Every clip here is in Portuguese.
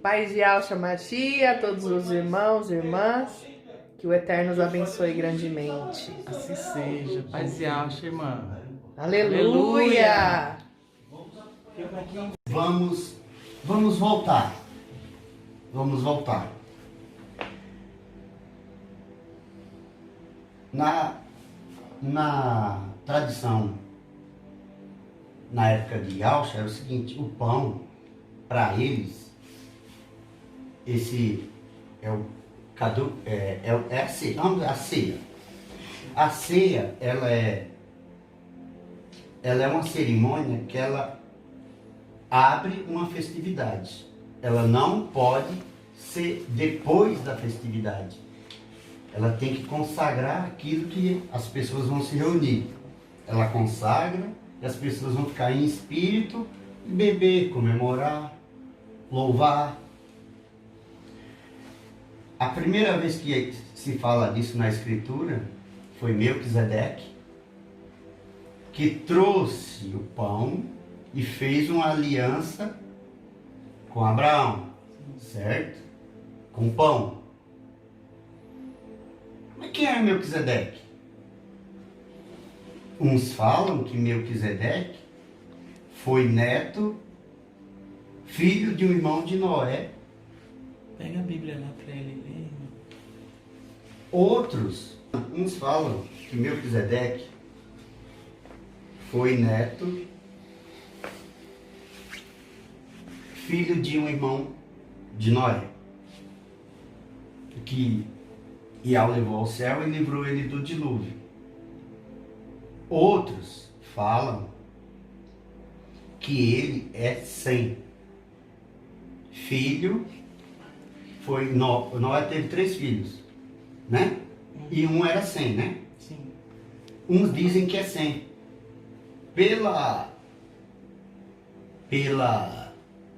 Paz de Alxamatia a todos os irmãos e irmãs. Que o Eterno os abençoe grandemente. Assim seja. Paz e alça, irmã. Aleluia! Vamos voltar. Vamos voltar. Na tradição, na época de Alcha, é o seguinte: o pão, para eles, esse é o é a ceia. A ceia. A ceia, ela é uma cerimônia que ela abre uma festividade. Ela não pode ser depois da festividade. Ela tem que consagrar aquilo que as pessoas vão se reunir. Ela consagra e as pessoas vão ficar em espírito e beber, comemorar, louvar. A primeira vez que se fala disso na Escritura foi Melquisedeque, que trouxe o pão e fez uma aliança com Abraão, certo? Com o pão. Mas quem é Melquisedeque? Uns falam que Melquisedeque foi neto, filho de um irmão de Noé. Pega a Bíblia lá para ele ler. Uns falam que Melquisedeque foi neto, filho de um irmão de Noé, que Iá levou ao céu e livrou ele do dilúvio. Outros falam que ele é Sem, filho. Noé teve 3 filhos, né? E um era Sem, né? Sim. Uns dizem que é Sem. Pela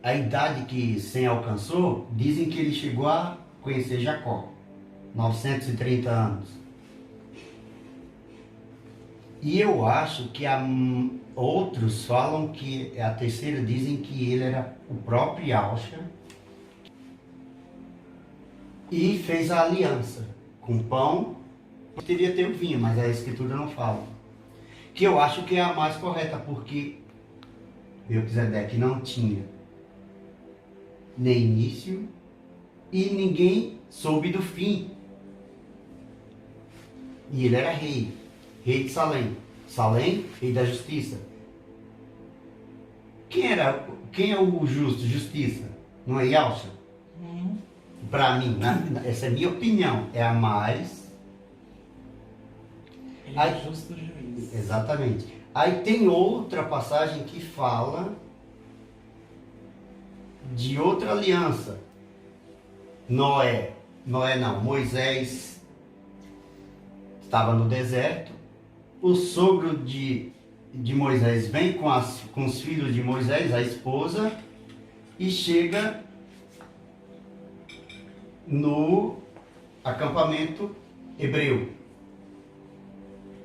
a idade que Sem alcançou, dizem que ele chegou a conhecer Jacó. 930 anos. E eu acho que outros falam que a terceira dizem que ele era o próprio Yahshua e fez a aliança com pão. Poderia ter o vinho, mas a Escritura não fala. Que eu acho que é a mais correta, porque Melquisedeque não tinha nem início e ninguém soube do fim. E ele era rei de Salém. Salém, rei da justiça. Quem é o justo, justiça? Não é Yahshua? Para mim, essa é a minha opinião, é a mais... Ele é o justo juiz. Exatamente. Aí tem outra passagem que fala de outra aliança. Moisés estava no deserto, o sogro de Moisés vem com os filhos de Moisés, a esposa, e chega no acampamento hebreu.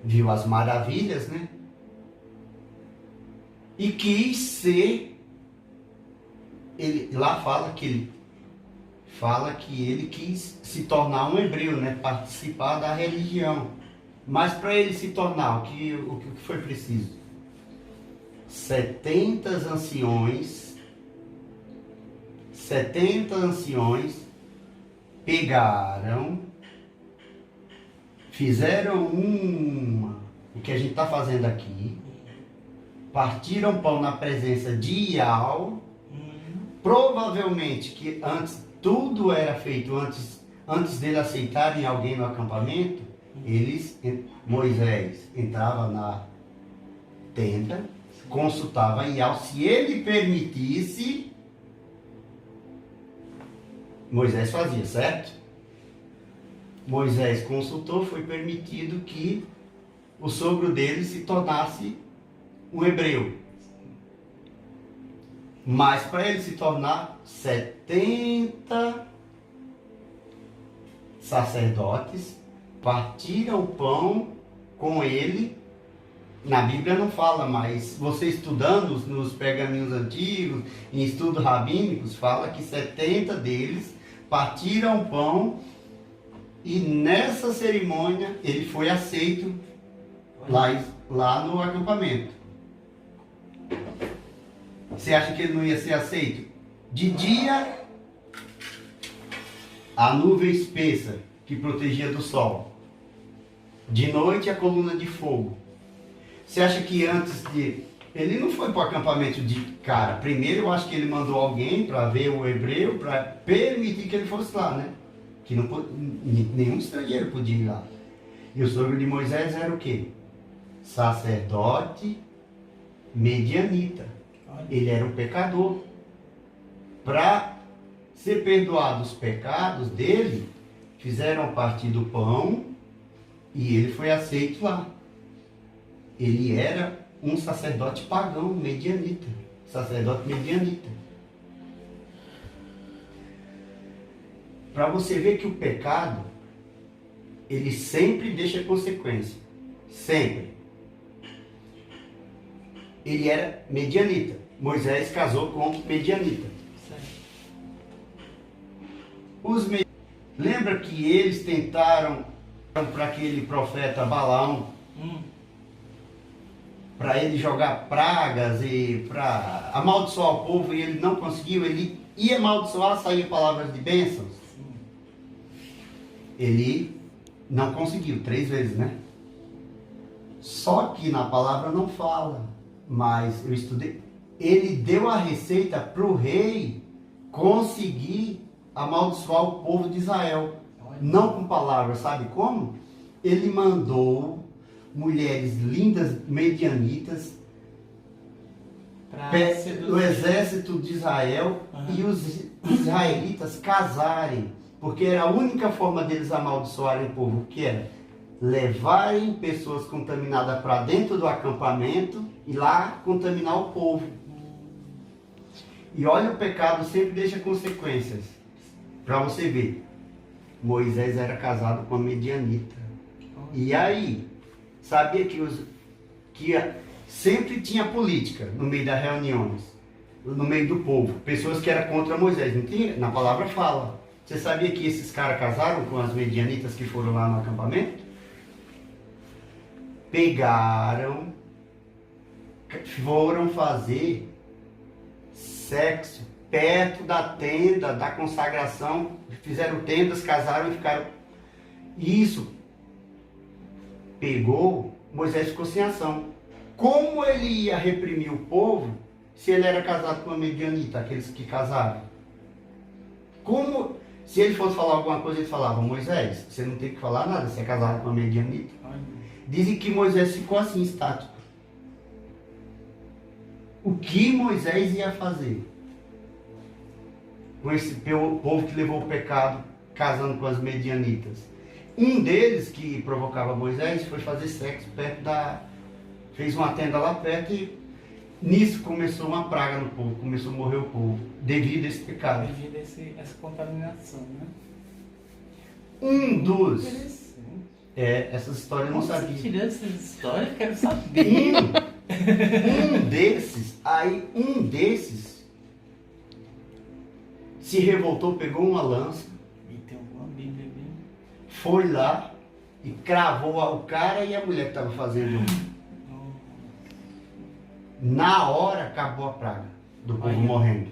Viu as maravilhas, né? E quis ser... Lá fala que ele quis se tornar um hebreu, né? Participar da religião. Mas para ele se tornar, o que foi preciso? 70 anciões pegaram, fizeram o que a gente está fazendo aqui, partiram pão na presença de Iau. Provavelmente que tudo era feito antes dele aceitarem alguém no acampamento. Moisés entrava na tenda, consultava Iau, se ele permitisse, Moisés fazia, certo? Moisés consultou, foi permitido que o sogro dele se tornasse um hebreu. Mas para ele se tornar 70 sacerdotes, partiram o pão com ele Na Bíblia não fala, mas você estudando nos pergaminhos antigos, em estudos rabínicos, fala que 70 deles partiram o pão e nessa cerimônia ele foi aceito lá no acampamento. Você acha que ele não ia ser aceito? De dia, a nuvem espessa que protegia do sol. De noite, a coluna de fogo. Você acha que antes de... Ele não foi para o acampamento de cara. Primeiro, eu acho que ele mandou alguém para ver o hebreu, para permitir que ele fosse lá, né? Que não, nenhum estrangeiro podia ir lá. E o sogro de Moisés era o quê? Sacerdote medianita. Ele era um pecador. Para ser perdoado os pecados dele, fizeram partir do pão e ele foi aceito lá. Ele era um sacerdote pagão, medianita. Sacerdote medianita. Para você ver que o pecado, ele sempre deixa consequência. Sempre. Ele era medianita. Moisés casou com medianita. Lembra que eles tentaram para aquele profeta Balaão, para ele jogar pragas e para amaldiçoar o povo, e ele não conseguiu, ele ia amaldiçoar, saía palavras de bênçãos. Ele não conseguiu, 3 vezes, né? Só que na palavra não fala, mas eu estudei. Ele deu a receita para o rei conseguir amaldiçoar o povo de Israel. Não com palavras, sabe como? Ele mandou mulheres lindas, medianitas, do exército de Israel, e os israelitas casarem, porque era a única forma deles amaldiçoarem o povo, que era levarem pessoas contaminadas para dentro do acampamento e lá contaminar o povo. E olha, o pecado sempre deixa consequências. Para você ver, Moisés era casado com a medianita. E aí, sabia que sempre tinha política no meio das reuniões, no meio do povo, pessoas que eram contra Moisés, não tinha? Na palavra fala. Você sabia que esses caras casaram com as medianitas que foram lá no acampamento? Pegaram, foram fazer sexo perto da tenda da consagração, fizeram tendas, casaram e ficaram. Isso pegou, Moisés ficou sem ação. Como ele ia reprimir o povo se ele era casado com uma medianita, aqueles que casaram? Como, se ele fosse falar alguma coisa, ele falava: Moisés, você não tem que falar nada, você é casado com uma medianita. Dizem que Moisés ficou assim, estático. O que Moisés ia fazer com esse povo que levou o pecado casando com as medianitas? Um deles que provocava Moisés foi fazer sexo perto fez uma tenda lá perto, e nisso começou uma praga no povo, começou a morrer o povo, devido a esse pecado. Devido a essa contaminação, né? Um dos... essas histórias eu não sabia. Você tirou essas histórias? Quero saber. Um desses se revoltou, pegou uma lança, E tem alguma Bíblia bem... foi lá e cravou o cara e a mulher que estava fazendo. Na hora acabou a praga do povo morrendo.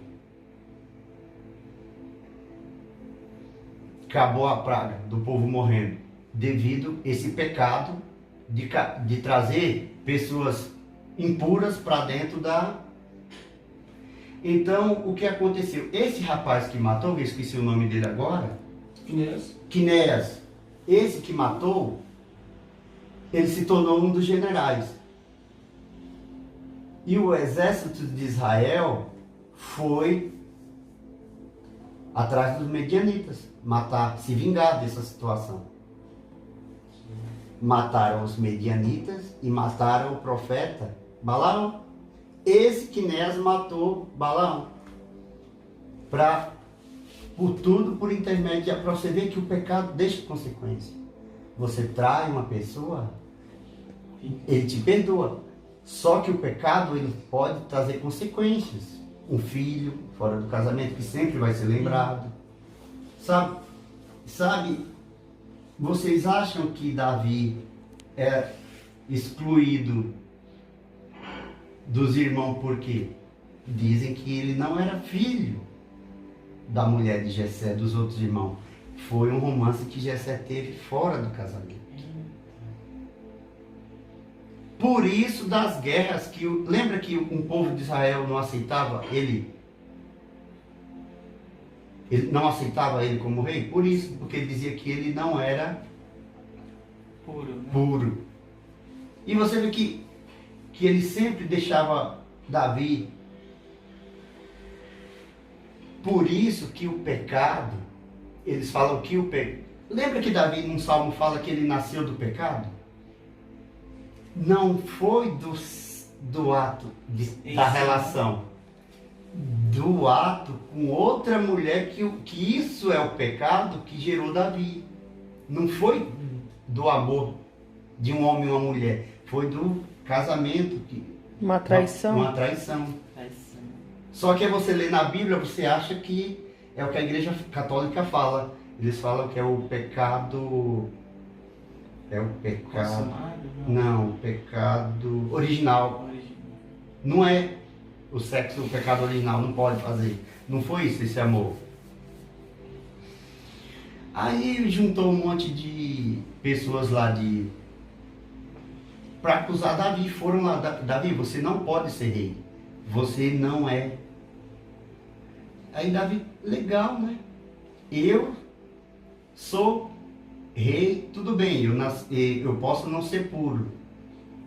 Acabou a praga do povo morrendo devido a esse pecado de trazer pessoas impuras para dentro da... Então, o que aconteceu? Esse rapaz que matou, eu esqueci o nome dele agora, Quinéas, esse que matou, ele se tornou um dos generais. E o exército de Israel foi atrás dos medianitas, se vingar dessa situação. Mataram os medianitas e mataram o profeta Balaão. Esse Quinéas matou Balaão. Por intermédio, para você ver que o pecado deixa consequência. Você trai uma pessoa, ele te perdoa. Só que o pecado ele pode trazer consequências. Um filho fora do casamento que sempre vai ser lembrado. Sabe, vocês acham que Davi é excluído dos irmãos por quê? Dizem que ele não era filho da mulher de Jessé, dos outros irmãos. Foi um romance que Jessé teve fora do casamento. Por isso das guerras que... Lembra que um povo de Israel não aceitava ele? Ele não aceitava ele como rei? Por isso, porque ele dizia que ele não era Puro, né? puro. E você vê que ele sempre deixava Davi. Por isso que o pecado, eles falam que o pecado... Lembra que Davi num salmo fala que ele nasceu do pecado? Não foi do ato da relação. Do ato com outra mulher, que isso é o pecado que gerou Davi. Não foi do amor de um homem e uma mulher. Foi do casamento. Uma traição. Uma traição. Traição. Só que você lê na Bíblia, você acha que é o que a Igreja Católica fala. Eles falam que é o pecado... É o pecado... Consumado, Não, o pecado original. Não é o sexo, o pecado original, não pode fazer. Não foi isso, esse amor. Aí juntou um monte de pessoas lá para acusar Davi. Foram lá, Davi, você não pode ser rei. Você não é. Aí Davi, legal, né? Eu sou rei, tudo bem, eu posso não ser puro.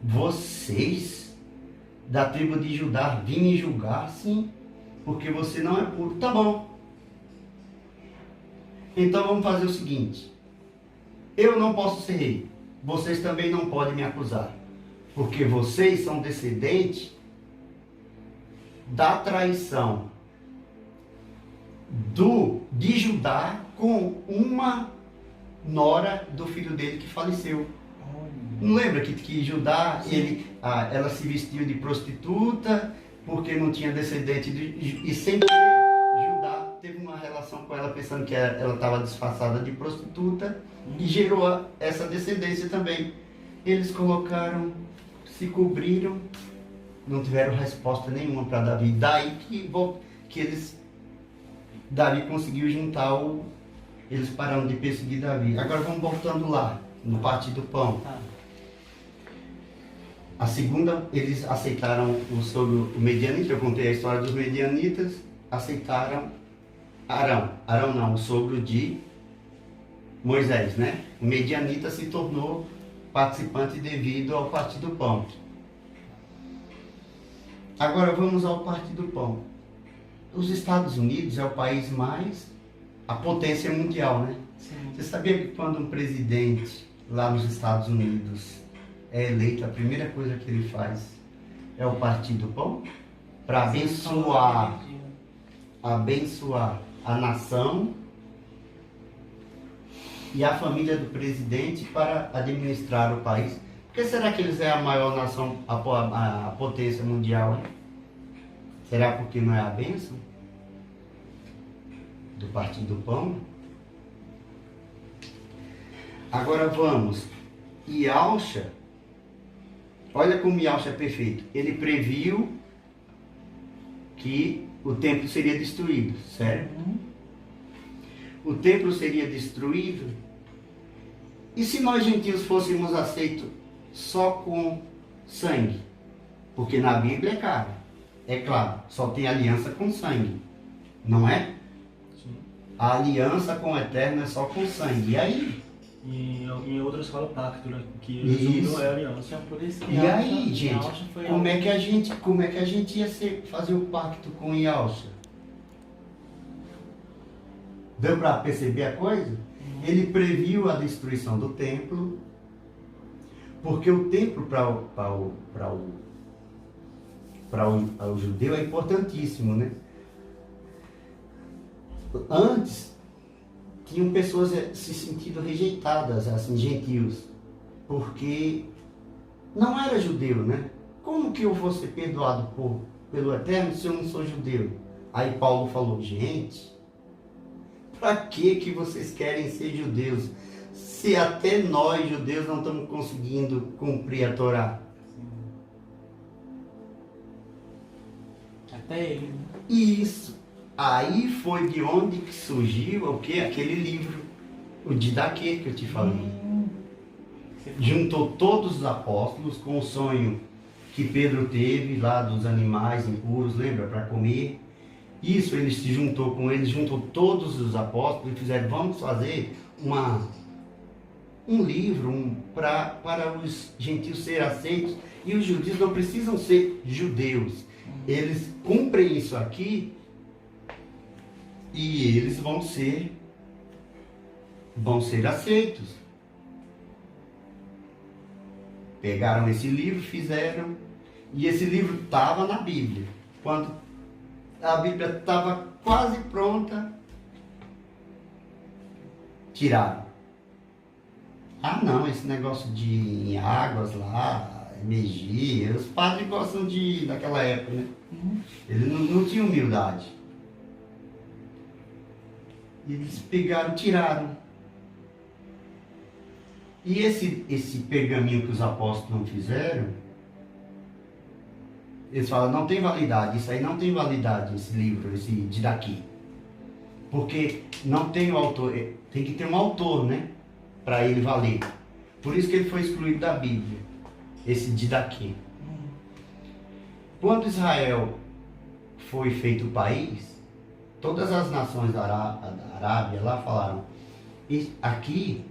Vocês da tribo de Judá vêm me julgar, sim, porque você não é puro. Tá bom. Então vamos fazer o seguinte. Eu não posso ser rei. Vocês também não podem me acusar. Porque vocês são descendentes da traição de Judá com uma nora do filho dele que faleceu. Não lembra que Judá, ela se vestiu de prostituta porque não tinha descendente e sempre Judá teve uma relação com ela pensando que ela estava disfarçada de prostituta e gerou essa descendência também. Eles colocaram, se cobriram, não tiveram resposta nenhuma para Davi. Daí que Davi conseguiu juntar eles pararam de perseguir Davi. Agora vamos voltando lá, no partir do pão. A segunda, eles aceitaram sobre o medianita, eu contei a história dos medianitas, aceitaram Arão não, o sogro de Moisés, né? O medianita se tornou participante devido ao partir do pão. Agora vamos ao partir do pão. Os Estados Unidos é o país a potência mundial, né? Sim. Você sabia que quando um presidente lá nos Estados Unidos é eleito, a primeira coisa que ele faz é o partir do pão? Para abençoar a nação e a família do presidente para administrar o país. Por que será que eles é a maior nação, a potência mundial, hein? Será porque não é a bênção do partir do pão? Agora vamos. Yahusha, olha como Yahusha é perfeito. Ele previu que o templo seria destruído, certo? O templo seria destruído. E se nós gentios fôssemos aceitos só com sangue? Porque na Bíblia é claro, só tem aliança com sangue, não é? Sim. A aliança com o Eterno é só com sangue. E aí? E em outras fala pacto, né? Que Isso. não é aliança. Então, por isso que E aí, gente, Yahusha foi como é que a gente ia fazer o pacto com Yahusha? Deu para perceber a coisa? Ele previu a destruição do templo, porque o templo para o judeu é importantíssimo, né? Antes, tinham pessoas se sentindo rejeitadas, assim, gentios, porque não era judeu, né? Como como que eu vou ser perdoado pelo Eterno se eu não sou judeu? Aí Paulo falou, gente, para que vocês querem ser judeus? Se até nós, judeus, não estamos conseguindo cumprir a Torá. Até ele, né? Isso. Aí foi de onde que surgiu o quê? Aquele livro, o Didaquê que eu te falei. Juntou todos os apóstolos com o sonho que Pedro teve lá dos animais impuros, lembra? Para comer. Isso, ele se juntou com eles, juntou todos os apóstolos e fizeram, vamos fazer um livro para os gentios serem aceitos. E os judeus não precisam ser judeus. Eles cumprem isso aqui e eles vão ser aceitos. Pegaram esse livro, fizeram, e esse livro estava na Bíblia. Quando a Bíblia estava quase pronta, tiraram. Ah não, esse negócio de em águas lá, emergir, os padres gostam daquela época, né? Ele não tinha humildade. E eles pegaram, tiraram. E esse pergaminho que os apóstolos não fizeram, eles falam, não tem validade, isso aí não tem validade, esse livro, esse Didaquê. Porque não tem o autor, tem que ter um autor, né? Para ele valer. Por isso que ele foi excluído da Bíblia, esse Didaquê. Quando Israel foi feito o país, todas as nações da Arábia lá falaram, aqui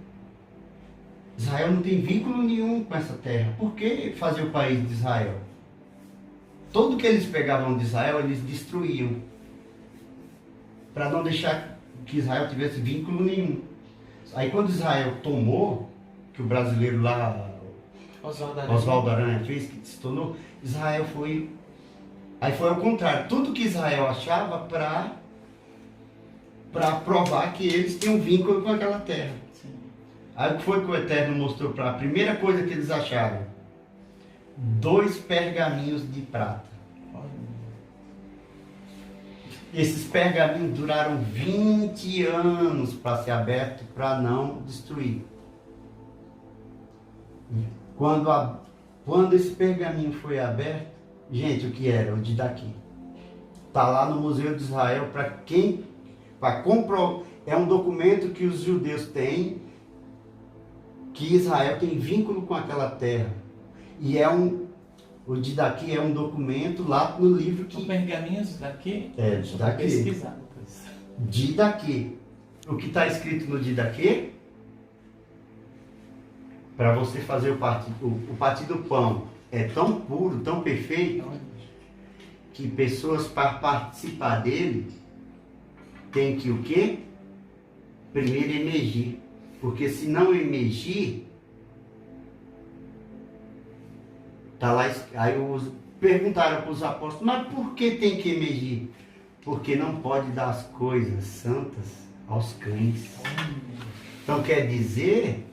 Israel não tem vínculo nenhum com essa terra. Por que fazer o país de Israel? Tudo que eles pegavam de Israel, eles destruíam. Para não deixar que Israel tivesse vínculo nenhum. Aí quando Israel tomou, que o brasileiro lá, Oswaldo Aranha fez, que se tornou, Israel foi... Aí foi ao contrário. Tudo que Israel achava para provar que eles tinham vínculo com aquela terra. Aí o que foi que o Eterno mostrou para a primeira coisa que eles acharam? 2 pergaminhos de prata. Esses pergaminhos duraram 20 anos para ser aberto, para não destruir. Quando esse pergaminho foi aberto, gente, o que era? O Didaquê. Está lá no Museu de Israel para comprovar. É um documento que os judeus têm, que Israel tem vínculo com aquela terra. E o Didaquê é um documento lá no livro que... São pergaminhos daqui? É, Didaquê. Pesquisar depois. Didaquê. O que está escrito no Didaquê? Para você fazer o partido do pão é tão puro, tão perfeito, que pessoas para participar dele tem que o quê? Primeiro emergir. Porque se não emergir, tá lá, aí perguntaram para os apóstolos, mas por que tem que emergir? Porque não pode dar as coisas santas aos cães. Então quer dizer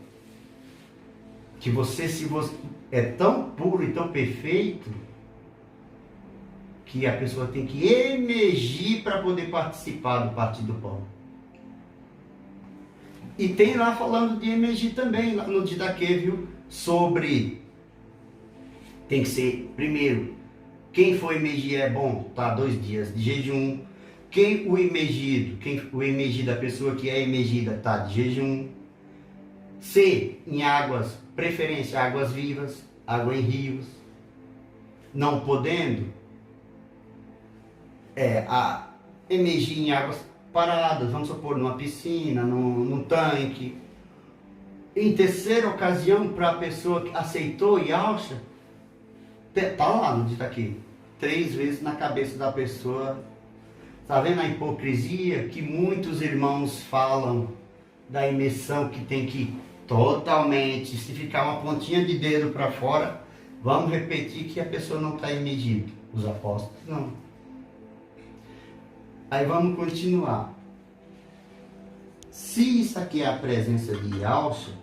que se você é tão puro e tão perfeito, que a pessoa tem que emergir para poder participar do partido do pão. E tem lá falando de emergir também, lá no Didaquê, viu? Sobre, tem que ser, primeiro, quem for emergir é bom, tá? 2 dias de jejum. O emergido, a pessoa que é emergida, tá? De jejum. Ser em águas, preferência águas vivas, água em rios. Não podendo, emergir em águas paradas, vamos supor, numa piscina, num tanque. Em terceira ocasião, para a pessoa que aceitou e acha, tá lá no Didaquê, 3 vezes na cabeça da pessoa. Tá vendo a hipocrisia que muitos irmãos falam da imersão, que tem que totalmente, se ficar uma pontinha de dedo para fora, vamos repetir que a pessoa não está imergida. Os apóstolos não. Aí vamos continuar. Se isso aqui é a presença de Yahshua,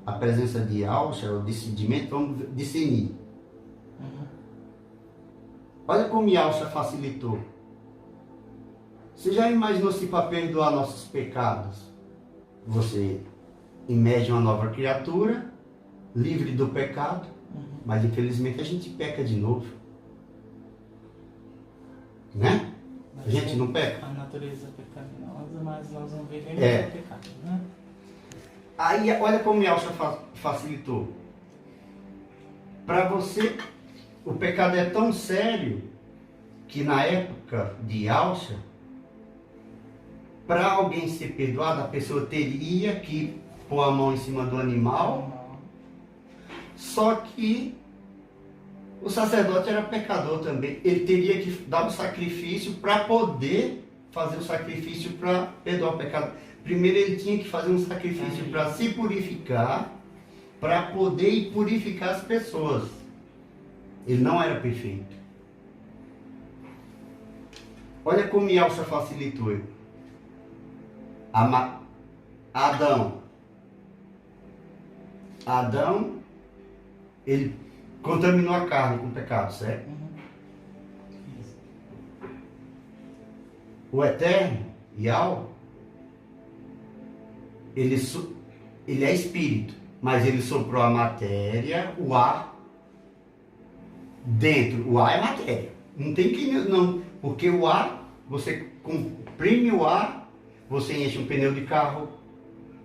a presença de Yahshua, o discernimento, vamos discernir. Olha como Yalcha facilitou. Você já imaginou se para perdoar nossos pecados, você emerge uma nova criatura, livre do pecado, mas infelizmente a gente peca de novo. Né? Mas A gente não peca? A natureza pecaminosa, mas nós não vivemos É. o pecado, né? Aí, olha como Yalcha facilitou. Para você, o pecado é tão sério que na época de Yalcha, para alguém ser perdoado, a pessoa teria que pôr a mão em cima do animal, só que o sacerdote era pecador também. Ele teria que dar um sacrifício para poder fazer o sacrifício para perdoar o pecado. Primeiro ele tinha que fazer um sacrifício para se purificar, para poder ir purificar as pessoas. Ele não era perfeito. Olha como Yalcha facilitou. Adão, ele contaminou a carne com o pecado, certo? Isso. O Eterno, Yahweh, ele é espírito, mas ele soprou a matéria, o ar, dentro. O ar é matéria. Não tem que não, porque o ar, você comprime o ar, você enche um pneu de carro,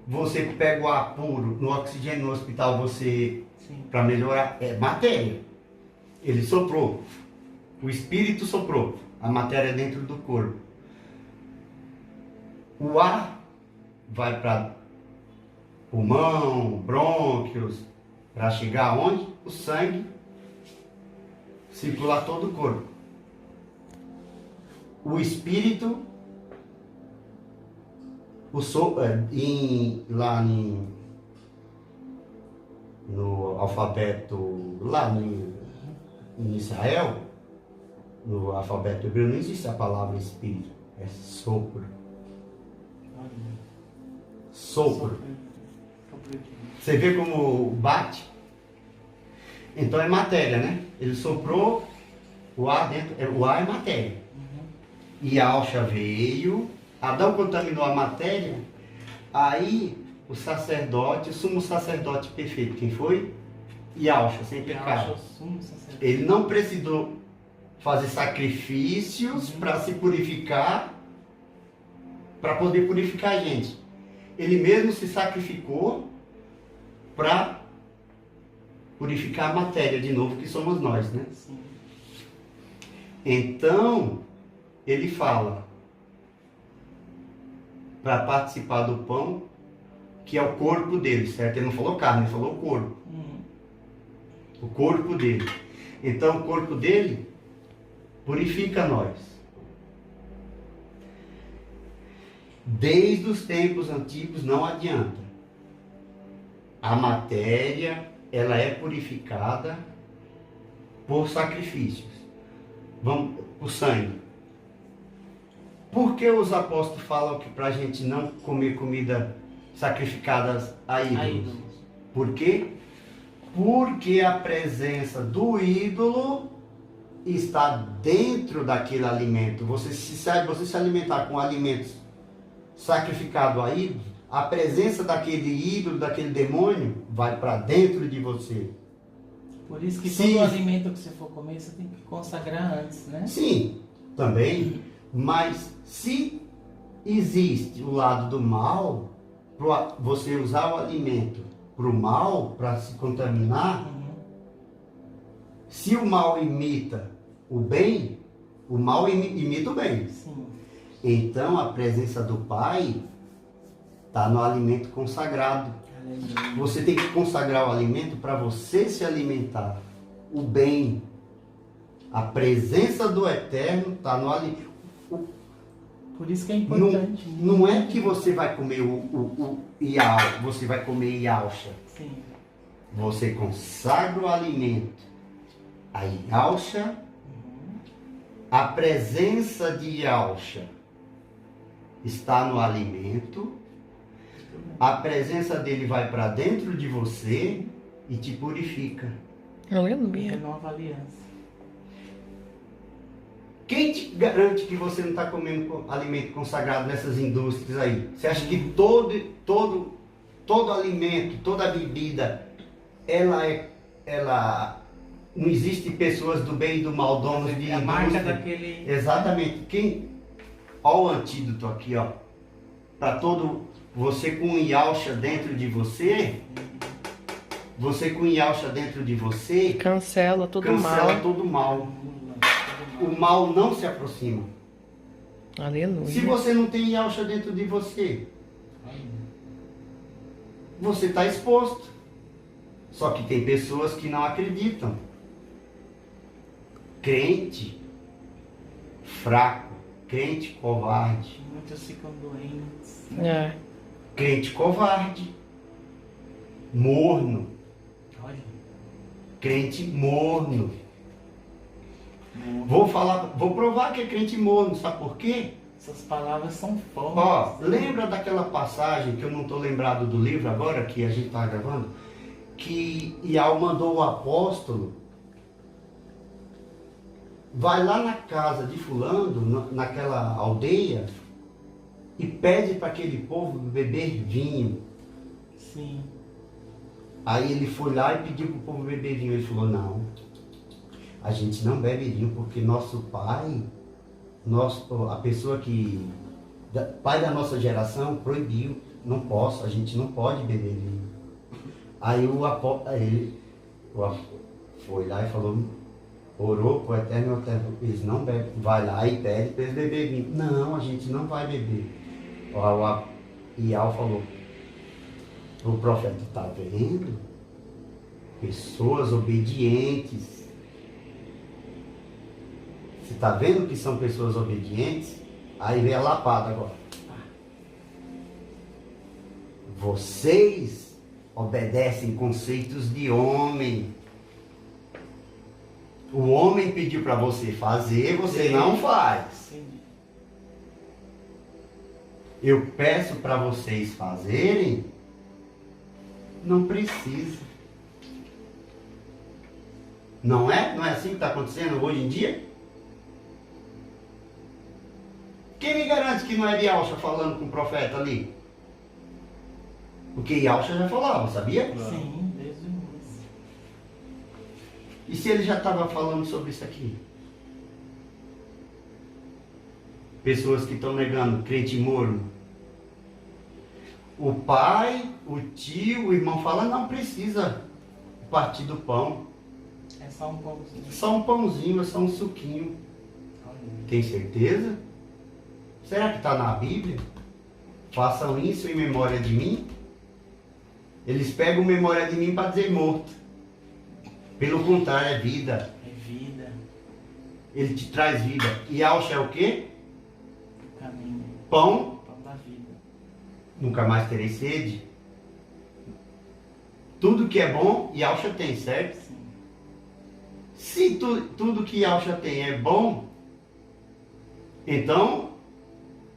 você pega o ar puro no oxigênio no hospital, você para melhorar, é matéria. Ele soprou. O espírito soprou a matéria dentro do corpo. O ar vai para pulmão, brônquios, para chegar aonde? O sangue circular todo o corpo. O espírito, no alfabeto, lá em Israel, no alfabeto hebreu, não existe a palavra espírito, é sopro. Sopro. Você vê como bate? Então é matéria, né? Ele soprou o ar dentro, o ar é matéria. E a Yalcha veio, Adão contaminou a matéria, aí o sacerdote, o sumo sacerdote perfeito, quem foi? Yalcha, sem pecado. Ele não precisou fazer sacrifícios para se purificar, para poder purificar a gente. Ele mesmo se sacrificou para purificar a matéria de novo, que somos nós, né? Sim. Então, ele fala para participar do pão, que é o corpo dele, certo? Ele não falou carne, ele falou corpo. O corpo dele. Então, o corpo dele purifica nós. Desde os tempos antigos não adianta. A matéria, ela é purificada por sacrifícios. Vamos, o sangue. Por que os apóstolos falam que para a gente não comer comida sacrificada a ídolos? Por quê? Porque a presença do ídolo está dentro daquele alimento. Você se alimentar com alimentos sacrificados a ídolos, a presença daquele ídolo, daquele demônio, vai para dentro de você. Por isso que todo alimento que você for comer, você tem que consagrar antes, né? Sim, também. Mas se existe o lado do mal, você usar o alimento para o mal, para se contaminar, se o mal imita o bem, o mal imita o bem. Sim. Então a presença do Pai está no alimento consagrado. Aleluia. Você tem que consagrar o alimento para você se alimentar. O bem, a presença do Eterno está no alimento. Por isso que é importante. Não é que você vai comer o Yalcha, você vai comer Yalcha. Sim. Você consagra o alimento. A Yalcha, a presença de Yalcha está no alimento. A presença dele vai para dentro de você e te purifica. Aleluia. Nova aliança. Quem te garante que você não está comendo alimento consagrado nessas indústrias aí? Você acha que todo alimento, toda bebida, ela não existe pessoas do bem e do mal, donos de A marca indústria? daquele... Exatamente. Olha o antídoto aqui, ó. Para todo você com Yalcha dentro de você, Cancela todo mal. todo mal. O mal não se aproxima. Aleluia. Se você não tem Yalcha dentro de você, você está exposto. Só que tem pessoas que não acreditam. Crente fraco, crente covarde. Muitos ficam doentes. É. Crente covarde, morno. Olha. Crente morno. Vou provar que é crente morno, sabe por quê? Essas palavras são fortes. Ó, lembra daquela passagem que eu não estou lembrado do livro agora, que a gente está gravando? Que Ial mandou o apóstolo, vai lá na casa de fulano, naquela aldeia, e pede para aquele povo beber vinho. Sim. Aí ele foi lá e pediu para o povo beber vinho. Ele falou, não, a gente não bebe vinho porque nosso pai, a pessoa que, pai da nossa geração proibiu, não posso, a gente não pode beber vinho. Aí ele foi lá e falou, orou para o Eterno, eles não bebem, vai lá e pede para eles beber vinho. Não, a gente não vai beber. Ial falou, o profeta, está vendo? Pessoas obedientes. Você está vendo que são pessoas obedientes? Aí vem a lapada agora. Vocês obedecem conceitos de homem. O homem pediu para você fazer, você não faz. Sim. Eu peço para vocês fazerem, não precisa. Não é? Não é assim que está acontecendo hoje em dia? Quem me garante que não é Yalcha falando com o profeta ali? Porque Yalcha já falava, sabia? Sim, desde o início. E se ele já estava falando sobre isso aqui? Pessoas que estão negando, crente morno. O pai, o tio, o irmão fala, não precisa partir do pão. É só um pãozinho. Só um pãozinho, é só um suquinho. Tem certeza? Será que está na Bíblia? Façam isso em memória de mim. Eles pegam memória de mim para dizer morto. Pelo contrário, é vida. É vida. Ele te traz vida. E Yalcha é o quê? O caminho. Pão. Pão da vida. Nunca mais terei sede. Tudo que é bom, Yalcha tem, certo? Sim. Se tudo que Yalcha tem é bom, então,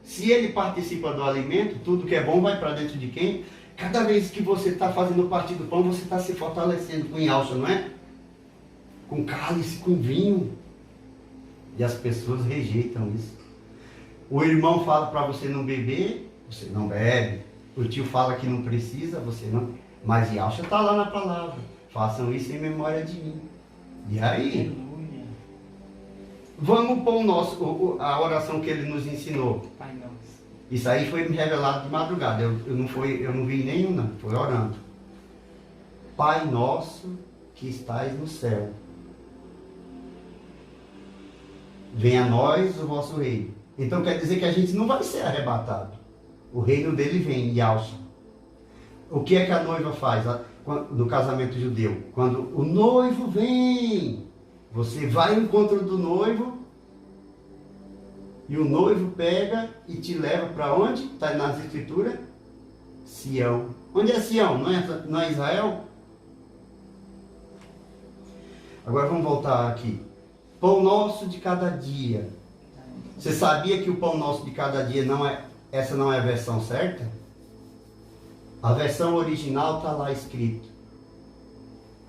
se ele participa do alimento, tudo que é bom vai para dentro de quem? Cada vez que você está fazendo parte do pão, você está se fortalecendo com Yalcha, não é? Com cálice, com vinho. E as pessoas rejeitam isso. O irmão fala para você não beber, você não bebe. O tio fala que não precisa, você não. Mas Yalcha está lá na palavra. Façam isso em memória de mim. E aí? Aleluia. Vamos pôr a oração que ele nos ensinou. Pai nosso. Isso aí foi me revelado de madrugada. Eu não vi nenhum, não. Foi orando. Pai nosso que estais no céu. Venha a nós o vosso reino. Então quer dizer que a gente não vai ser arrebatado. O reino dele vem, Yalcha. O que é que a noiva faz no casamento judeu? Quando o noivo vem, você vai ao encontro do noivo e o noivo pega e te leva para onde? Está nas escrituras? Sião. Onde é Sião? Não é Israel? Agora vamos voltar aqui. Pão nosso de cada dia. Você sabia que o pão nosso de cada dia essa não é a versão certa? A versão original está lá escrito.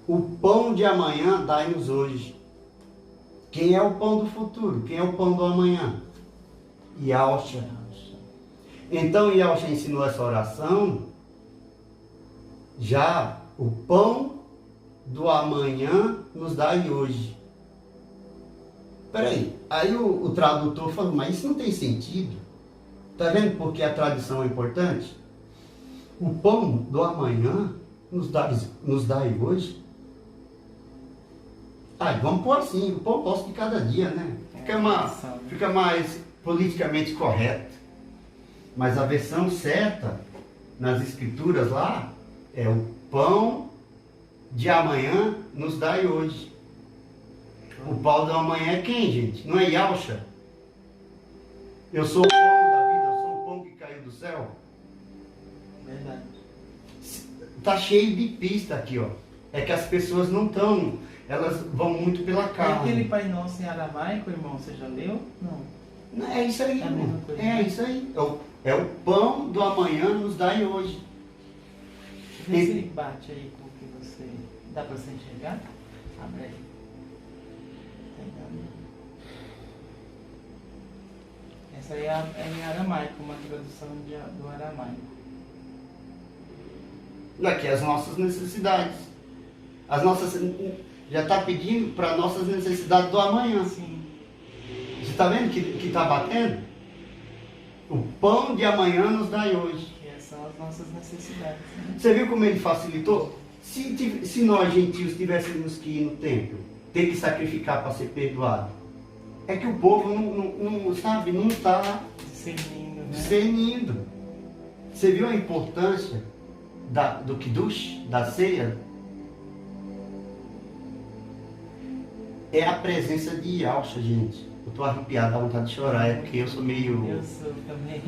O pão de amanhã dai-nos hoje. Quem é o pão do futuro? Quem é o pão do amanhã? Yahshua. Então Yahshua ensinou essa oração. Já o pão do amanhã nos dai hoje. Peraí, aí o tradutor falou, mas isso não tem sentido. Está vendo porque a tradição é importante? O pão do amanhã nos dai hoje. Vamos pôr assim, o pão nosso de cada dia, né? Fica mais politicamente correto. Mas a versão certa, nas escrituras lá, é o pão de amanhã nos dai hoje. O pão do amanhã é quem, gente? Não é Yahshua? Eu sou o pão da vida, eu sou o pão que caiu do céu. Verdade. Tá cheio de pista aqui, ó. É que as pessoas não estão, elas vão muito pela É carne. aquele Pai Nosso em aramaico, irmão, você já leu? Não. É isso aí, É a mesma coisa, é né? isso aí. É o pão do amanhã nos dai hoje. Vê se ele bate aí com o que você... Dá pra você enxergar? Abre aí. Essa aí é em aramaico, uma tradução do aramaico. Daqui as nossas necessidades. As nossas... Já está pedindo para nossas necessidades do amanhã. Sim. Você está vendo que está batendo? O pão de amanhã nos dai hoje. Que são as nossas necessidades. Né? Você viu como ele facilitou? Se nós gentios tivéssemos que ir no templo, ter que sacrificar para ser perdoado, é que o povo não sabe, não está Discernindo, né? discernindo. Você viu a importância do Kiddush, da ceia? É a presença de Yahshua, gente. Eu estou arrepiado, dá vontade de chorar, é porque eu sou meio... Eu sou também.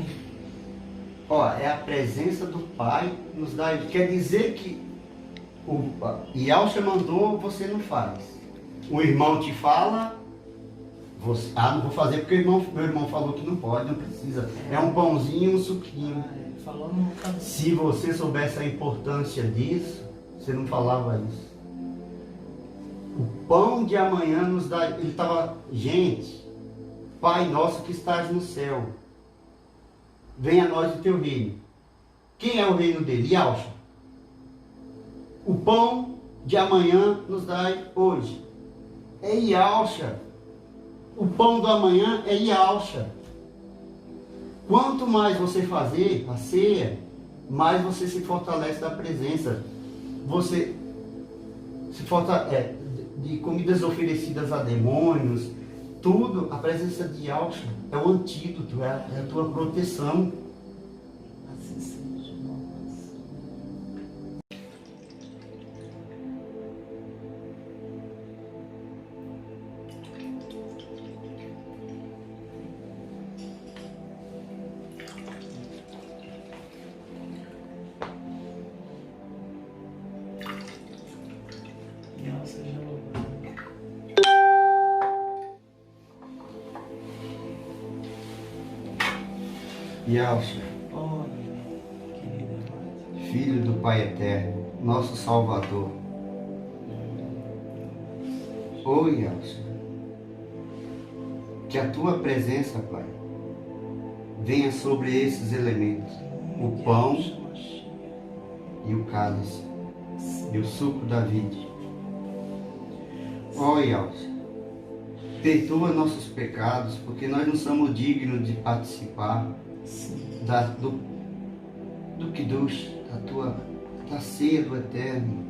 Ó, é a presença do Pai nos dá. Quer dizer que o Yahshua mandou, você não faz. O irmão te fala, você, não vou fazer porque meu irmão falou que não pode, não precisa. É um pãozinho, um suquinho. Ele falou no caminho. Se você soubesse a importância disso, você não falava isso. O pão de amanhã nos dá. Ele estava, gente, Pai nosso que estás no céu, venha a nós o teu reino. Quem é o reino dele? Yahshua. O pão de amanhã nos dai hoje. É Yahshua. O pão do amanhã é Yahshua. Quanto mais você fazer a ceia, mais você se fortalece da presença. Você se fortalece de comidas oferecidas a demônios, tudo, a presença de Yahshua é o antídoto, é a tua proteção. Assim seja, irmãos. Nossa, já louvado. Yahshua, Olha, querida amada. Filho do Pai Eterno, nosso Salvador. Ô Yahshua, que a tua presença, Pai, venha sobre esses elementos, o pão e o cálice, e o suco da vide. Ó Yahshua, perdoa nossos pecados, porque nós não somos dignos de participar do Kiddush, da ceia do Eterno,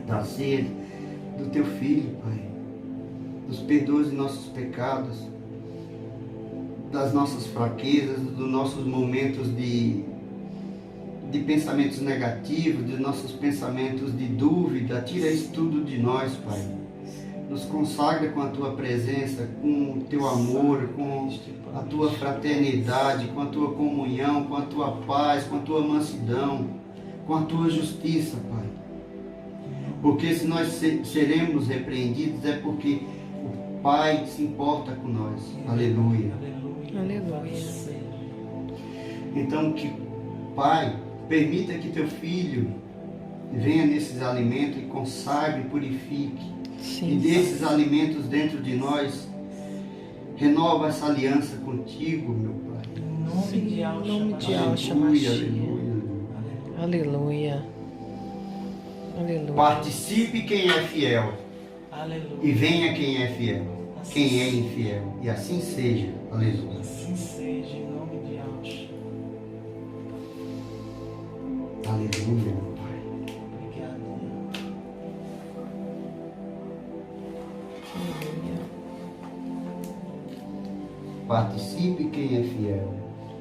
da ceia do teu Filho, Pai. Nos perdoa de nossos pecados, das nossas fraquezas, dos nossos momentos de pensamentos negativos, dos nossos pensamentos de dúvida. Tira isso tudo de nós, Pai. Nos consagra com a tua presença, com o teu amor, com a tua fraternidade, com a tua comunhão, com a tua paz, com a tua mansidão, com a tua justiça, Pai. Porque se nós seremos repreendidos é porque o Pai se importa com nós. Aleluia. Aleluia. Então, que Pai, permita que teu Filho venha nesses alimentos e consagre, purifique. E Sim. desses alimentos dentro de nós, renova essa aliança contigo, meu Pai. Em nome de Em nome de Yahshua. Yahshua. Aleluia, aleluia. Aleluia. Aleluia. Participe quem é fiel Aleluia. e venha quem é fiel, quem é infiel. E assim seja. Aleluia. Assim seja, em nome de Yahshua. Aleluia, meu Pai. Obrigado, Deus. Aleluia. Participe quem é fiel,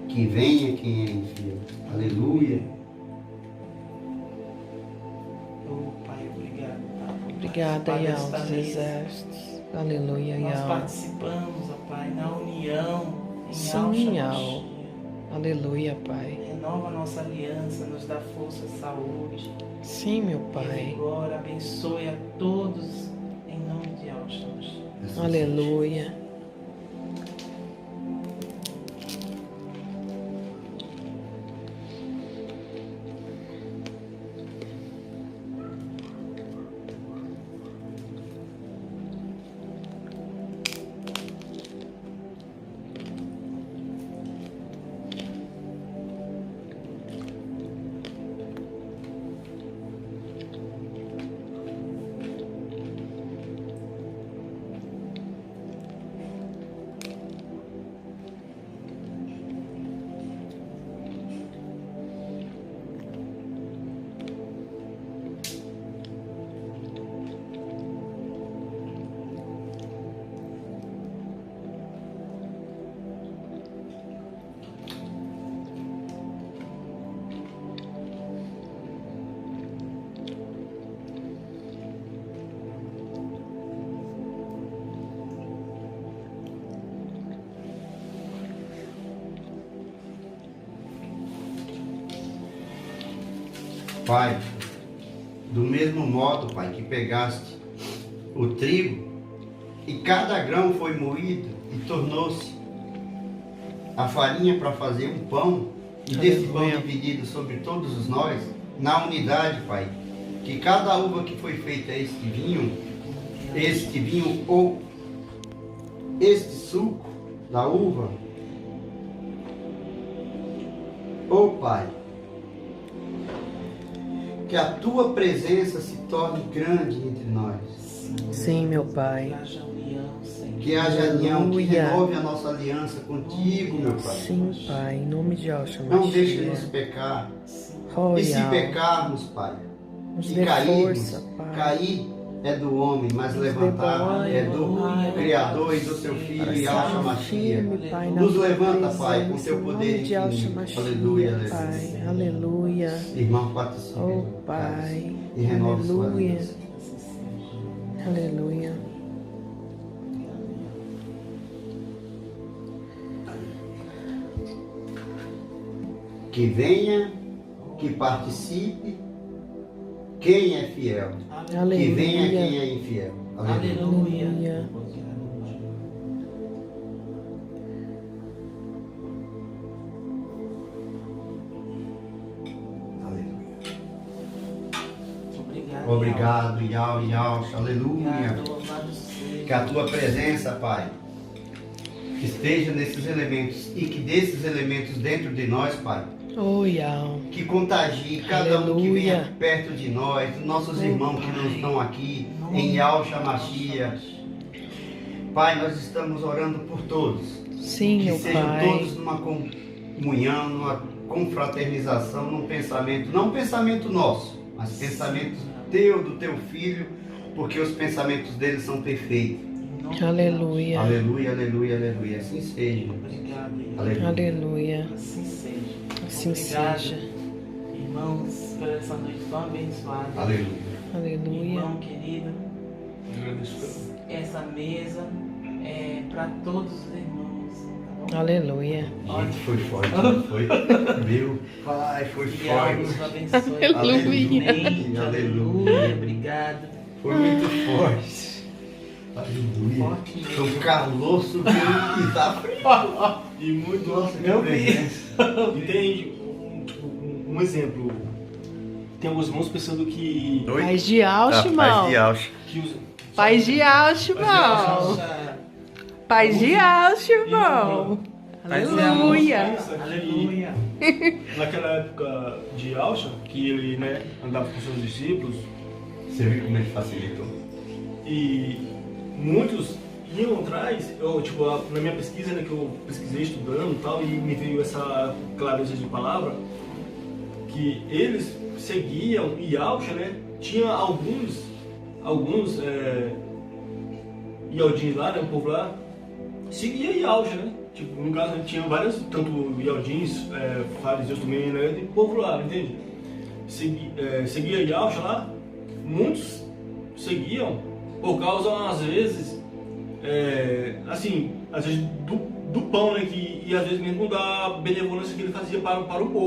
que venha quem é infiel. Aleluia. Oh, Pai, obrigado, Pai. por Obrigada, participar Yahweh desta dos mesa. exércitos. Aleluia, Nós Yahweh. participamos, ó Pai, na união em Sim, Yahshua Yahweh. Mashiach. Aleluia, Pai. Renova a nossa aliança, nos dá força, saúde. Sim, meu E Pai. agora abençoe a todos em nome de Yahshua Mashiach. Aleluia. Pai, do mesmo modo, Pai, que pegaste o trigo e cada grão foi moído e tornou-se a farinha para fazer um pão, e desse pão Aleluia. dividido sobre todos nós, na unidade, Pai, que cada uva que foi feita este vinho ou este suco da uva, ó Pai, que a tua presença se torne grande entre nós. Sim, meu Que Pai. haja união, Senhor. Que haja aliança, que Aleluia. renove a nossa aliança contigo, meu Pai. Sim, Pai. Em nome de Yahshua Não deixe-nos Mashiach. pecar. Oh, E se Yahweh. pecarmos, Pai, Nos e dê cairmos, força, Pai. cair é do homem, mas Nos dê levantar bom é do ânimo, Criador e do teu Filho, Para Yahshua estar Mashiach. firme, Pai, na Nos tua levanta, Pai, com presença, teu em poder nome de Yahshua infinito. Mashiach, Aleluia, aleluia. Pai. Aleluia. Irmão, participe. Oh, Pai. E renove sua Aleluia. aliança. Aleluia. Que venha, que participe, quem é fiel. Aleluia. Que venha quem é infiel. Aleluia. Aleluia. Aleluia. Obrigado. Obrigado, Yahweh, aleluia. Obrigado, louvado seja. Que a tua presença, Pai, esteja nesses elementos e que desses elementos dentro de nós, Pai, Oh, Yahweh. que contagie cada um que Aleluia. venha perto de nós, dos nossos Oh, irmãos que Pai. não estão aqui, em Yahshua Mashiach. Pai, nós estamos orando por todos. Sim, Que meu sejam Pai. todos numa comunhão, numa confraternização, num pensamento, não um pensamento nosso, mas pensamento teu, do teu filho, porque os pensamentos dele são perfeitos. Em nome de Aleluia. Aleluia, aleluia, aleluia. Assim seja. Yahshua. Obrigado, Yahweh. Aleluia. Aleluia. Assim seja. Assim Obrigado, seja. irmãos, por essa noite tão abençoada. Aleluia. Aleluia. Irmão querido, essa mesa é para todos os irmãos. Tá bom? Aleluia. Gente, foi forte, não foi? Meu Pai, foi Que Deus nos forte. abençoe. Aleluia. Aleluia. Aleluia. Obrigado. Foi muito forte. Aleluia. Forte mesmo. Então, calor subiu e tá frio. E muito Nossa, que Eu presença. E tem um exemplo. tem alguns irmãos pensando que... Oi? Paz de Ausch, irmão. Paz de Ausch. que os, Paz de Ausch, irmão. Paz de Ausch, irmão. Aleluia. Aleluia. Naquela época de Ausch, que ele, né, andava com seus discípulos, Você viu como ele facilitou? e muitos iam atrás, tipo, na minha pesquisa, né, que eu pesquisei estudando e tal, e me veio essa clareza de palavra, que eles seguiam Ausch, né, tinha alguns Ialdins lá, né, o povo lá, seguia Ausch, né, tipo, no caso, né, tinha vários, tanto Ialdins, fariseus também, né, de povo lá, entende? Seguia Ausch lá, muitos seguiam por causa, às vezes, assim, às vezes do pão, né, e às vezes mesmo da benevolência que ele fazia para o povo.